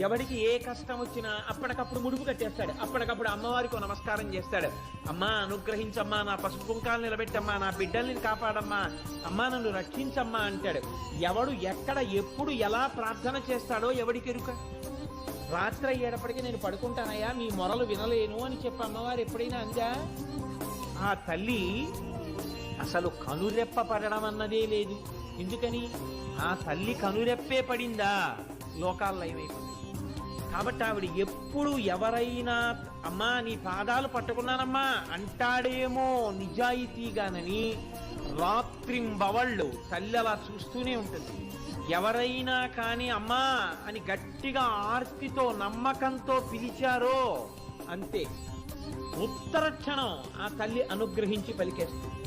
ఎవరికి ఏ కష్టం వచ్చినా అప్పటికప్పుడు ముడుపు కట్టేస్తాడు, అప్పటికప్పుడు అమ్మవారికి నమస్కారం చేస్తాడు. అమ్మా అనుగ్రహించమ్మా, నా పసుపు కుంకాలు నిలబెట్టమ్మా, నా బిడ్డల్ని కాపాడమ్మా, అమ్మా నన్ను రక్షించమ్మా అంటాడు. ఎవడు ఎక్కడ ఎప్పుడు ఎలా ప్రార్థన చేస్తాడో ఎవడికి ఎరుక. రాత్రి అయ్యేటప్పటికీ నేను పడుకుంటానయ్యా, మీ మొరలు వినలేను అని చెప్పి అమ్మవారు ఎప్పుడైనా అందా? ఆ తల్లి అసలు కనురెప్ప పడడం అన్నదే లేదు. ఎందుకని? ఆ తల్లి కనురెప్పే పడిందా లోకాల్లో అయిపోయింది. కాబట్టి ఆవిడ ఎప్పుడు ఎవరైనా అమ్మా నీ పాదాలు పట్టుకున్నానమ్మా అంటాడేమో నిజాయితీగానని రాత్రింబవళ్ళు తల్లి అలా చూస్తూనే ఉంటుంది. ఎవరైనా కానీ అమ్మా అని గట్టిగా ఆర్తితో నమ్మకంతో పిలిచారో అంతే, ఉత్తర క్షణం ఆ తల్లి అనుగ్రహించి పలికేస్తుంది.